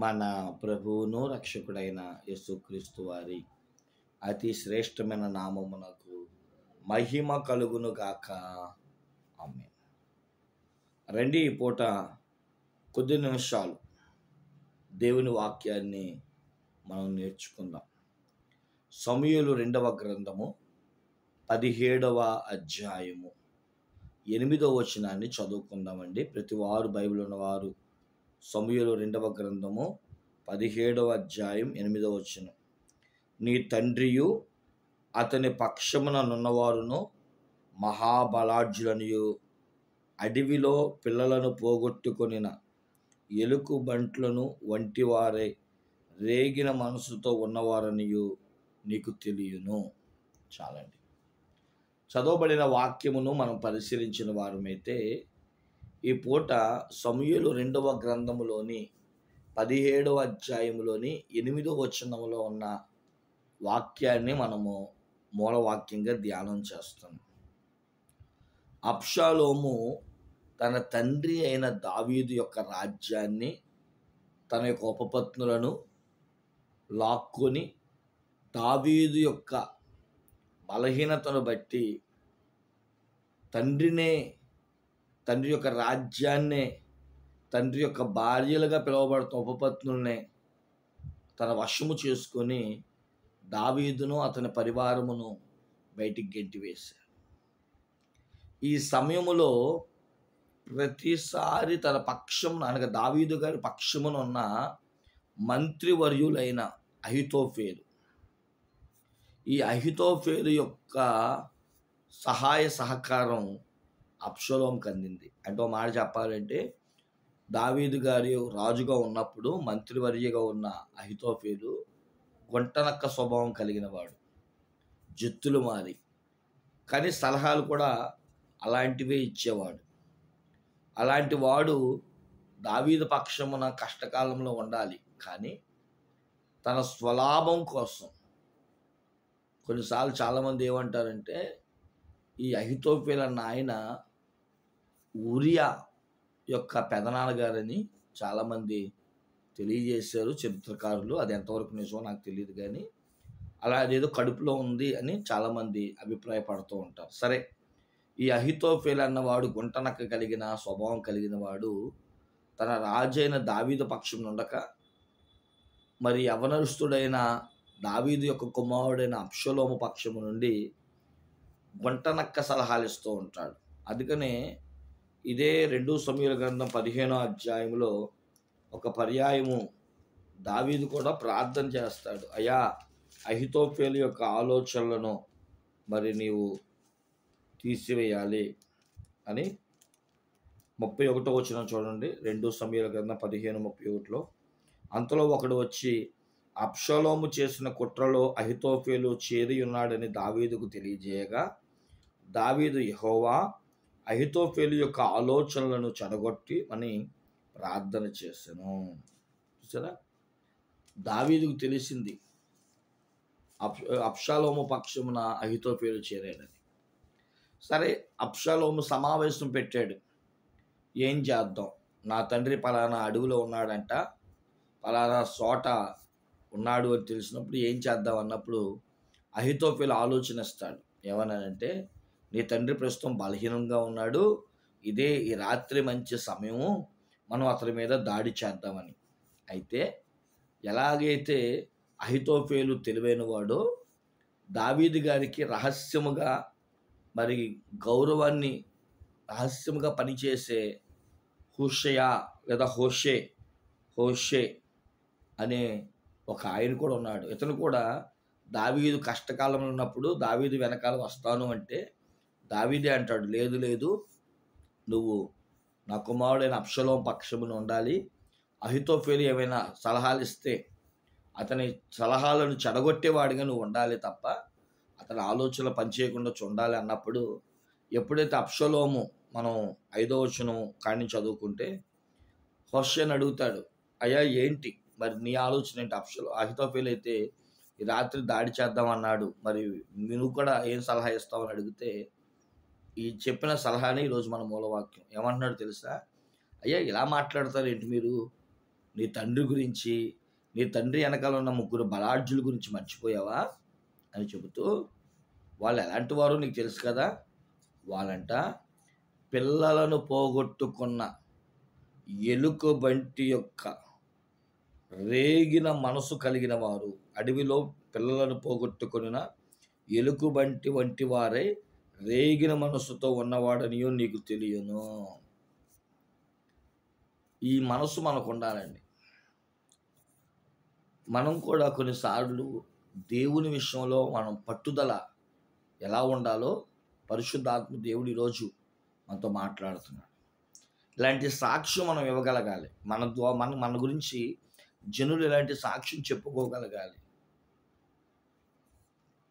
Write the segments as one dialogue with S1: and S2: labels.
S1: మన ప్రభువును రక్షకుడైన యేసుక్రీస్తు వారి అతి శ్రేష్టమైన నామమునకు మహిమ కలుగును గాక. ఆమేన్. రండి, ఈ పూట కొద్ది నిమిషాలు దేవుని వాక్యాన్ని మనం నేర్చుకుందాం. సమూయేలు 2వ గ్రంథము 17వ అధ్యాయము 8వ వచనాన్ని చదువుకుందామండి. ప్రతి వారు బైబిల్ ఉన్నవారు సమూయేలు 2వ గ్రంథము 17వ అధ్యాయం 8వ వచనం. నీ తండ్రియు అతని పక్షమున నున్నవారును మహాబలాఢ్యులనియు అడవిలో పిల్లలను పోగొట్టుకొనిన ఎలుకు బంట్లను వంటివారై రేగిన మనసుతో ఉన్నవారనియు నీకు తెలియను. చాలండి. చదవబడిన వాక్యమును మనం పరిశీలించిన వారమైతే ఈ పూట సమూయేలు 2వ గ్రంథములోని 17వ అధ్యాయములోని 8వ వచనములో ఉన్న వాక్యాన్ని మనము మూలవాక్యంగా ధ్యానం చేస్తాం. అబ్షాలోము తన తండ్రి అయిన దావీదు యొక్క రాజ్యాన్ని, తన యొక్క ఉపపత్నులను లాక్కొని దావీదు యొక్క బలహీనతను బట్టి తండ్రి యొక్క రాజ్యాన్నే, తండ్రి యొక్క భార్యలుగా పిలువబడుతున్న ఉపపత్నుల్నే తన వశము చేసుకొని దావీదును అతని పరివారమును బయటికి గెంటివేశాడు. ఈ సమయములో ప్రతిసారి తన పక్షమున అనగా దావీదు గారి పక్షమున ఉన్న మంత్రివర్యులైన అహితోఫేలు, ఈ అహితోఫేలు యొక్క సహాయ సహకారం అబ్షాలోముకు అందింది. అంటే ఒక మాట చెప్పాలంటే, దావీదు గారి రాజుగా ఉన్నప్పుడు మంత్రివర్యగా ఉన్న అహితోఫేలు గుంటనక్క స్వభావం కలిగిన వాడు, జుత్తులు మారి, కానీ సలహాలు కూడా అలాంటివే ఇచ్చేవాడు. అలాంటి వాడు దావీదు పక్షమున కష్టకాలంలో ఉండాలి, కానీ తన స్వలాభం కోసం కొన్నిసార్లు చాలామంది ఏమంటారంటే, ఈ అహితోఫేలు అన్న ఆయన ఊరియా యొక్క పెదనాన్నగారని చాలామంది తెలియజేశారు చరిత్రకారులు. అది ఎంతవరకు నిజమో నాకు తెలియదు, కానీ అలా అదేదో కడుపులో ఉంది అని చాలామంది అభిప్రాయపడుతూ ఉంటారు. సరే, ఈ అహితోఫేలు అన్నవాడు గుంటనక్క కలిగిన స్వభావం కలిగిన వాడు తన రాజైన దావీదు పక్షం ఉండక మరి యవనస్తుడైన దావీదు యొక్క కుమారుడైన అబ్షాలోము పక్షము నుండి గుంటనక్క సలహాలు ఇస్తూ ఉంటాడు. అందుకనే ఇదే 2 సమూయేలు గ్రంథం 15వ అధ్యాయంలో ఒక పర్యాయము దావీదు కూడా ప్రార్థన చేస్తాడు. అయ్యా, అహితోఫేలు యొక్క ఆలోచనలను మరి నీవు తీసివేయాలి అని. 31వ వచనం చూడండి, 2 సమూయేలు గ్రంథం 15:31. అంతలో ఒకడు వచ్చి అబ్షాలోము చేసిన కుట్రలో అహితోఫేలు చేరి ఉన్నాడని దావీదుకు తెలియజేయగా, దావీదు యెహోవా అహితోఫేలు యొక్క ఆలోచనలను చెడగొట్టి అని ప్రార్థన చేశాను. చూసారా, దావీదుకు తెలిసింది అబ్షాలోము పక్షమున అహితోఫేలు చేరాడని. సరే, అబ్షాలోము సమావేశం పెట్టాడు. ఏం చేద్దాం, నా తండ్రి పలానా అడవిలో ఉన్నాడంట, పలానా చోట ఉన్నాడు అని తెలిసినప్పుడు ఏం చేద్దాం అన్నప్పుడు అహితోఫేలు ఆలోచనిస్తాడు. ఏమన్నానంటే, నీ తండ్రి ప్రస్తుతం బలహీనంగా ఉన్నాడు, ఇదే ఈ రాత్రి మంచి సమయము, మనం అతని మీద దాడి చేద్దామని. అయితే ఎలాగైతే అహితోఫేలు తెలివైన వాడో, దావీదు గారికి రహస్యముగా మరి గౌరవాన్ని రహస్యముగా పనిచేసే హూషయా లేదా హోషే అనే ఒక ఆయన కూడా ఉన్నాడు. ఇతను కూడా దావీదు కష్టకాలంలో ఉన్నప్పుడు దావీదు వెనకాల వస్తాను అంటే దావీదే అంటాడు, లేదు లేదు, నువ్వు నా కుమారుడైన అబ్షాలోము పక్షమున ఉండాలి. అహితోఫేలు ఏమైనా సలహాలు ఇస్తే అతని సలహాలను చెడగొట్టేవాడిగా నువ్వు ఉండాలి తప్ప అతని ఆలోచనలు పనిచేయకుండా చూడాలి అన్నప్పుడు, ఎప్పుడైతే అబ్షాలోము మనం 5వ వచనం కాడిని చదువుకుంటే హోషేని అడుగుతాడు, అయ్యా ఏంటి మరి నీ ఆలోచన ఏంటి? అహితోఫేలు అయితే ఈ రాత్రి దాడి చేద్దాం అన్నాడు, మరి నువ్వు కూడా ఏం సలహా ఇస్తావని అడిగితే, ఈ చెప్పిన సలహానే ఈరోజు మన మూలవాక్యం. ఏమంటున్నాడు తెలుసా? అయ్యా, ఇలా మాట్లాడతారు ఏంటి మీరు? నీ తండ్రి గురించి, నీ తండ్రి వెనకాల ఉన్న 3 బలాఢ్యుల గురించి మర్చిపోయావా అని చెబుతూ, వాళ్ళు ఎలాంటి వారో నీకు తెలుసు కదా. వాళ్ళంట పిల్లలను పోగొట్టుకున్న ఎలుకబంటి యొక్క రేగిన మనసు కలిగిన వారు. అడవిలో పిల్లలను పోగొట్టుకొనిన ఎలుకబంటి వంటి వారై రేగిన మనసుతో ఉన్నవాడనియో నీకు తెలియను. ఈ మనసు మనకు ఉండాలండి. మనం కూడా కొన్నిసార్లు దేవుని విషయంలో మనం పట్టుదల ఎలా ఉండాలో పరిశుద్ధాత్మ దేవుడు ఈరోజు మనతో మాట్లాడుతున్నాడు. ఇలాంటి సాక్ష్యం మనం ఇవ్వగలగాలి. మన గురించి జనులు ఇలాంటి సాక్ష్యం చెప్పుకోగలగాలి.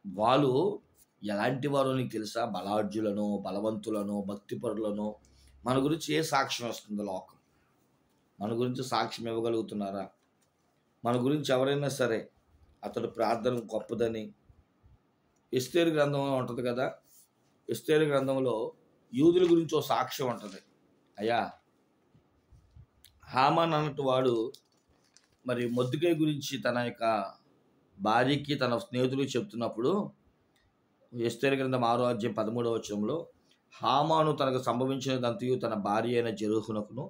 S1: వాళ్ళు ఎలాంటి వారో నీకు తెలుసా? బలాఢ్యులను, బలవంతులను, భక్తిపరులను మన గురించి ఏ సాక్ష్యం వస్తుంది లోకం? మన గురించి సాక్ష్యం ఇవ్వగలుగుతున్నారా? మన గురించి ఎవరైనా సరే అతడు ప్రార్థన గొప్పదని, ఎస్తేరు గ్రంథంలో ఉంటుంది కదా. ఎస్తేరు గ్రంథంలో యూదుల గురించి ఒక సాక్ష్యం ఉంటుంది. అయ్యా, హామాన్ అన్నట్టు వాడు మరి మొర్దెకై గురించి తన యొక్క భార్యకి తన స్నేహితులకు చెప్తున్నప్పుడు ఎస్తేరు గ్రంథం 6వ అధ్యాయం 13వ వచనంలో, హామాను తనకు సంభవించినదంతయు తన భార్య అయిన జెరూహునకును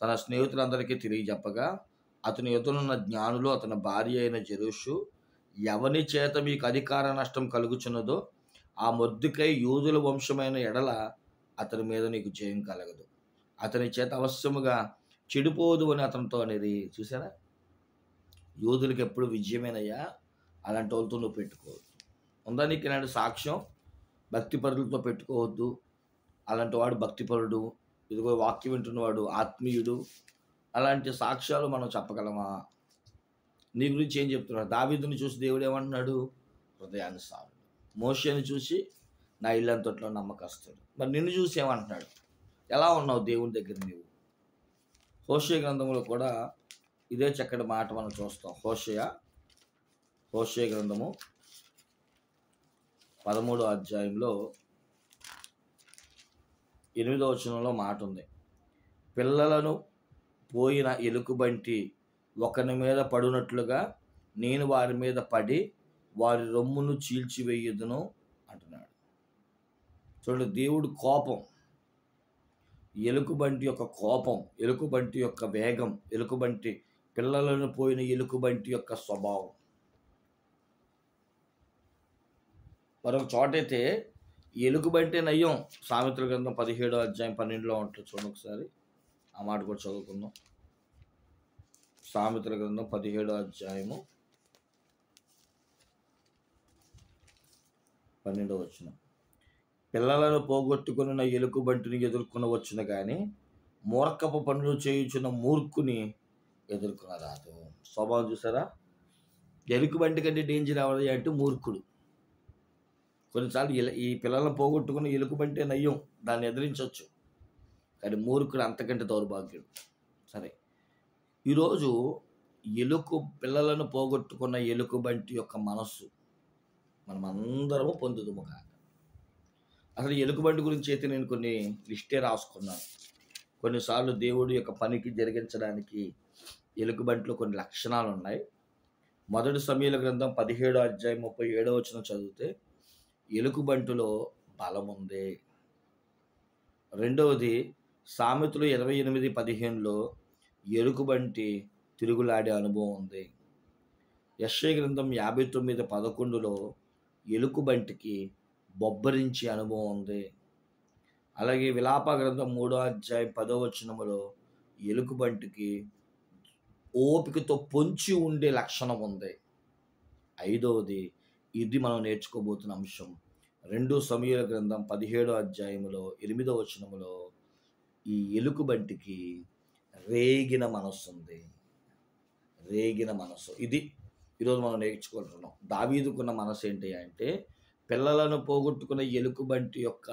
S1: తన స్నేహితులందరికీ తెలియజెప్పగా, అతని ఎదురున్న జ్ఞానులు అతని భార్య అయిన జెరూషు, ఎవని చేత మీకు అధికార నష్టం కలుగుచున్నదో ఆ మొర్దెకై యూదుల వంశమైన ఎడల అతని మీద నీకు జయం కలగదు, అతని చేత అవశ్యముగా చెడిపోదు అని అతనితో అనేది. చూసారా, యూదులకి ఎప్పుడు విజయమేనయ్యా, అలాంటి వాళ్ళతో నువ్వు పెట్టుకోవద్దు. ఉందా నీకు ఇలాంటి సాక్ష్యం? భక్తిపరులతో పెట్టుకోవద్దు. అలాంటి వాడు భక్తిపరుడు, ఇదిగో వాక్యం వింటున్నవాడు ఆత్మీయుడు. అలాంటి సాక్ష్యాలు మనం చెప్పగలమా? నీ గురించి ఏం చెప్తున్నాడు? దావీదుని చూసి దేవుడు ఏమంటున్నాడు? హృదయానుసారుడు. మోషేని చూసి నా ఇల్లంతట్లో నమ్మకస్తుడు. మరి నిన్ను చూసి ఏమంటున్నాడు? ఎలా ఉన్నావు దేవుని దగ్గర నీవు? హోషేయ గ్రంథంలో కూడా ఇదే చక్కటి మాట మనం చూస్తాం. హోషేయ గ్రంథము 13వ అధ్యాయంలో 8వ వచనంలో మాట ఉంది. పిల్లలను పోయిన ఎలుకబంటి ఒకని మీద పడునట్లుగా నేను వారి మీద పడి వారి రొమ్మును చీల్చివేయుదును అంటున్నాడు. చూడండి, దేవుడు కోపం, ఎలుకబంటి యొక్క కోపం, ఎలుకబంటి యొక్క వేగం, ఎలుకబంటి పిల్లలను పోయిన ఎలుకబంటి యొక్క స్వభావం. మరొక చోటైతే ఎలుకబంటి నయ్యం. సామెతల గ్రంథం 17వ అధ్యాయం 12లో ఉంటుంది. చూడండి ఒకసారి ఆ మాట కూడా చదువుకుందాం. సామెతల గ్రంథం 17వ అధ్యాయము 12వ వచనం. పిల్లలను పోగొట్టుకున్న ఎలుకబంటిని ఎదుర్కొనవచ్చును కానీ మూర్ఖపు పనులు చేయుచున్న మూర్ఖుని ఎదుర్కొనరాదు. స్వభావం చూసారా? ఎలుకబంటి కంటే డేంజర్ ఎవరి అంటే మూర్ఖుడు. కొన్నిసార్లు ఈ పిల్లలను పోగొట్టుకున్న ఎలుకబంటే నయ్యం, దాన్ని ఎదిరించవచ్చు. కానీ మూర్ఖుడు అంతకంటే దౌర్భాగ్యుడు. సరే, ఈరోజు పిల్లలను పోగొట్టుకున్న ఎలుకబంటి యొక్క మనస్సు మనం అందరము పొందుదుము కాక. అసలు ఎలుకబంటి గురించి అయితే నేను కొన్ని లిస్టే రాసుకున్నాను. కొన్నిసార్లు దేవుడి యొక్క పనికి జరిగించడానికి ఎలుకబంటిలో కొన్ని లక్షణాలు ఉన్నాయి. మొదటి సమూయేలు గ్రంథం 17వ అధ్యాయం 37వ వచనం చదివితే ఎలుకబంటిలో బలం ఉంది. రెండవది సామెతలు 28:15లో ఎలుకబంటి తిరుగులాడే అనుభవం ఉంది. యెషయా గ్రంథం 59:11లో ఎలుకబంటికి బొబ్బరించే అనుభవం ఉంది. అలాగే విలాప గ్రంథం 3వ అధ్యాయం 10వ వచనములో ఎలుకబంటికి ఓపికతో పొంచి ఉండే లక్షణం ఉంది. ఐదవది, ఇది మనం నేర్చుకోబోతున్న అంశం, 2 సమూయేలు గ్రంథం 17వ అధ్యాయములో 8వ వచనములో ఈ ఎలుకబంటికి రేగిన మనస్సు ఉంది. రేగిన మనస్సు, ఇది ఈరోజు మనం నేర్చుకుంటున్నాం. దావీదుకున్న మనసు ఏంటి అంటే పిల్లలను పోగొట్టుకున్న ఎలుకబంటి యొక్క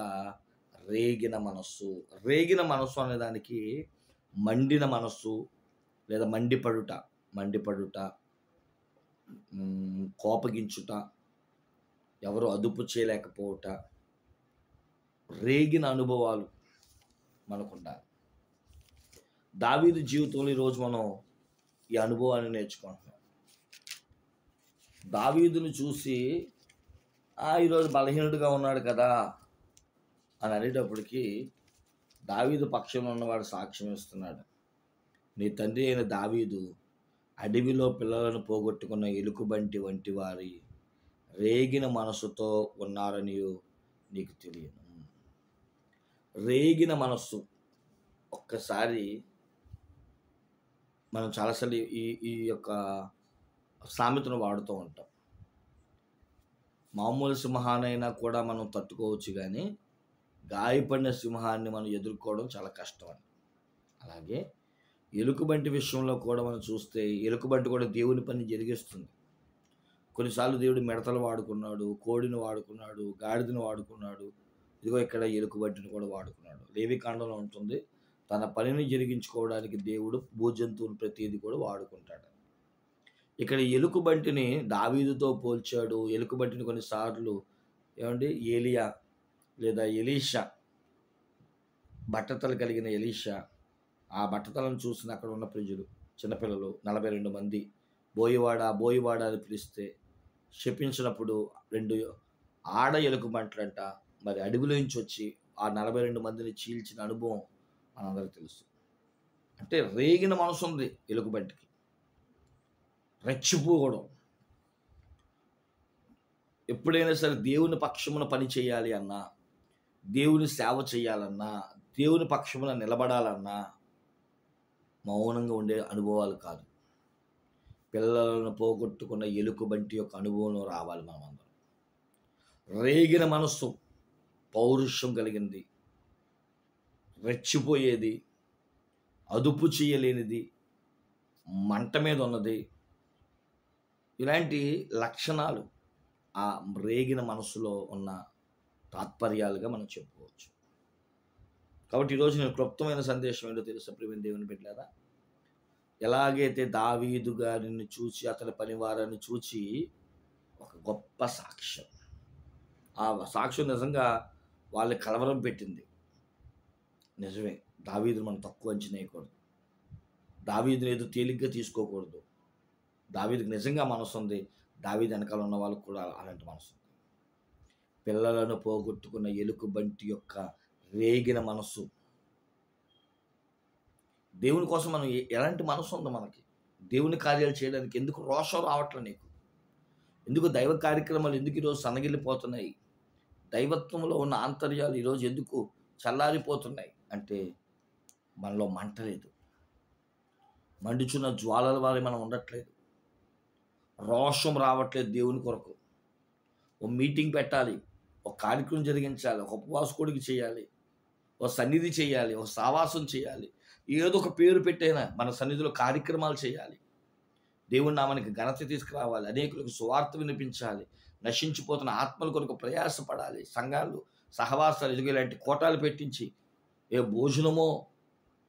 S1: రేగిన మనస్సు. రేగిన మనస్సు అనే దానికి మండిన మనస్సు లేదా మండిపడుట, కోపగించుట, ఎవరు అదుపు చేయలేకపోవట, రేగిన అనుభవాలు మనకుండాలి. దావీదు జీవితంలో ఈరోజు మనం ఈ అనుభవాన్ని నేర్చుకుంటున్నాం. దావీదును చూసి ఈరోజు బలహీనుడిగా ఉన్నాడు కదా అని అనేటప్పటికీ దావీదు పక్షంలో ఉన్నవాడు సాక్ష్యం ఇస్తున్నాడు. నీ తండ్రి అయిన దావీదు అడవిలో పిల్లలను పోగొట్టుకున్న ఎలుకబంటి వంటి వారి రేగిన మనసుతో ఉన్నారని నీకు తెలియను. రేగిన మనస్సు, ఒక్కసారి మనం చాలాసార్లు ఈ ఈ యొక్క సామెతను వాడుతూ ఉంటాం. మామూలు సింహానైనా కూడా మనం తట్టుకోవచ్చు, కానీ గాయపడిన సింహాన్ని మనం ఎదుర్కోవడం చాలా కష్టం అని. అలాగే ఎలుకబంటి విషయంలో కూడా మనం చూస్తే ఎలుకబంటి కూడా దేవుని పని జరిగిస్తుంది. కొన్నిసార్లు దేవుడు మిడతలు వాడుకున్నాడు, కోడిని వాడుకున్నాడు, గాడిదను వాడుకున్నాడు. ఇదిగో ఇక్కడ ఎలుకబంటిని కూడా వాడుకున్నాడు. లేవికాండంలో ఉంటుంది, తన పనిని జరిగించుకోవడానికి దేవుడు భూజంతువులు ప్రతిదీ కూడా వాడుకుంటాడు. ఇక్కడ ఎలుకబంటిని దావీదుతో పోల్చాడు. ఎలుకబంటిని కొన్నిసార్లు ఏలియా లేదా ఎలీషా, బట్టతలు కలిగిన ఎలీషా, ఆ బట్టతలను చూసిన అక్కడ ఉన్న ప్రజలు, చిన్నపిల్లలు 42 మంది బోయివాడ అని పిలిస్తే శపించినప్పుడు 2 ఆడ ఎలుకబంట్లంట మరి అడవిలో నుంచి వచ్చి ఆ 42 మందిని చీల్చిన అనుభవం మనందరికీ తెలుసు. అంటే రేగిన మనసు ఉంది ఎలుకబంటికి, రెచ్చిపోవడం. ఎప్పుడైనా సరే దేవుని పక్షమున పని చేయాలి అన్నా, దేవుని సేవ చేయాలన్నా, దేవుని పక్షమున నిలబడాలన్నా మౌనంగా ఉండే అనుభవాలు కాదు, పిల్లలను పోగొట్టుకున్న ఎలుకబంటి యొక్క అనుభవం రావాలి. మనమందరం రేగిన మనస్సు, పౌరుషం కలిగింది, రెచ్చిపోయేది, అదుపు చేయలేనిది, మంట మీద ఉన్నది, ఇలాంటి లక్షణాలు ఆ రేగిన మనసులో ఉన్న తాత్పర్యాలుగా మనం చెప్పుకోవచ్చు. కాబట్టి ఈరోజు నేను క్లుప్తమైన సందేశం ఏంటో తెలుసా ప్రియమైన దేవుని బిడ్డలారా? ఎలాగైతే దావీదు గారిని చూసి, అతని పనివారిని చూచి ఒక గొప్ప సాక్ష్యం, ఆ సాక్ష్యం నిజంగా వాళ్ళని కలవరం పెట్టింది. నిజమే, దావీదును మనం తక్కువ అంచనా వేయకూడదు, దావీదుని ఏదో తేలిగ్గా తీసుకోకూడదు. దావీదుకి నిజంగా మనసు ఉంది, దావీదు వెనకాల ఉన్న వాళ్ళకు కూడా అలాంటి మనసు ఉంది. పిల్లలను పోగొట్టుకున్న ఎలుకబంటి యొక్క రేగిన మనసు. దేవుని కోసం మనం ఎలాంటి మనసు ఉంది మనకి? దేవుని కార్యాలు చేయడానికి ఎందుకు రోషం రావట్లేదు నీకు? ఎందుకు దైవ కార్యక్రమాలు ఎందుకు ఈరోజు సన్నగిల్లిపోతున్నాయి? దైవత్వంలో ఉన్న ఆంతర్యాలు ఈరోజు ఎందుకు చల్లారిపోతున్నాయి అంటే మనలో మంట లేదు, మండుచున్న జ్వాలల వారి మనం ఉండట్లేదు, రోషం రావట్లేదు. దేవుని కొరకు ఓ మీటింగ్ పెట్టాలి, ఒక కార్యక్రమం జరిగించాలి, ఒక ఉపవాసకుడికి చేయాలి, ఒక సన్నిధి చేయాలి, ఒక సావాసం చేయాలి, ఏదో ఒక పేరు పెట్టైనా మన సన్నిధిలో కార్యక్రమాలు చేయాలి, దేవుని నామానికి ఘనత తీసుకురావాలి, అనేకులకు సువార్త వినిపించాలి, నశించిపోతున్న ఆత్మల కొరకు ప్రయాసపడాలి, సంఘాలు సహవాసాలు ఎదుగు ఇలాంటి కోటాలు పెట్టించి ఏ భోజనమో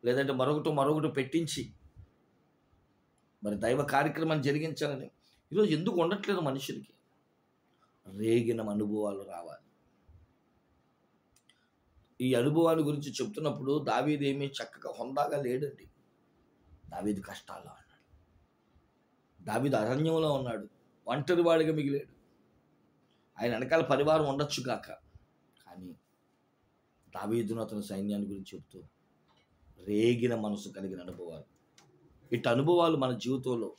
S1: లేదంటే మరొకటి పెట్టించి మరి దైవ కార్యక్రమాన్ని జరిగించాలని ఈరోజు ఎందుకు ఉండట్లేదు మనుషులకి? రేగిన అనుభవాలు రావాలి. ఈ అనుభవాల గురించి చెప్తున్నప్పుడు దావీదు ఏమీ చక్కగా హుందాగా లేడండి. దావీదు కష్టాల్లో ఉన్నాడు, దావీదు అరణ్యంలో ఉన్నాడు, ఒంటరివాడిగా మిగిలాడు. ఆయన వెనకాల పరివారం ఉండొచ్చు కాక, కానీ దావీదును అతని సైన్యాన్ని గురించి చెప్తూ రేగిన మనసు కలిగిన అనుభవాలు. ఇటు అనుభవాలు మన జీవితంలో,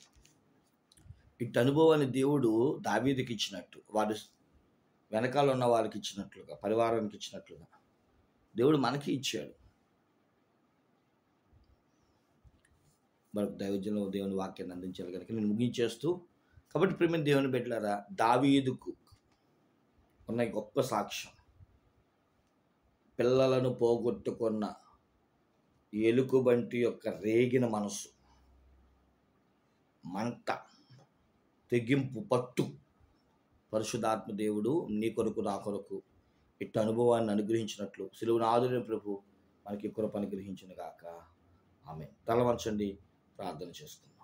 S1: ఇటు అనుభవాన్ని దేవుడు దావీదుకి ఇచ్చినట్టు, వారి వెనకాల ఉన్న వారికి ఇచ్చినట్లుగా, పరివారానికి ఇచ్చినట్లుగా దేవుడు మనకి ఇచ్చాడు. మరొక దైవజనంలో దేవుని వాక్యాన్ని అందించాలి కనుక నేను ముగించేస్తూ, కాబట్టి ప్రియమైన దేవుని బిడ్డలారా, దావీదుకు ఉన్న గొప్ప సాక్ష్యం, పిల్లలను పోగొట్టుకున్న ఎలుకబంటి యొక్క రేగిన మనసు, మంట, తెగింపు, పట్టు. పరిశుద్ధాత్మ దేవుడు నీ కొరకు నా కొరకు ఇట్టు అనుభవాన్ని అనుగ్రహించినట్లు సిలువను ఆదురైన ప్రభు మనకి కృప అనుగ్రహించును గాక. ఆమేన్. తల వంచండి, ప్రార్థన చేసుకుందాం.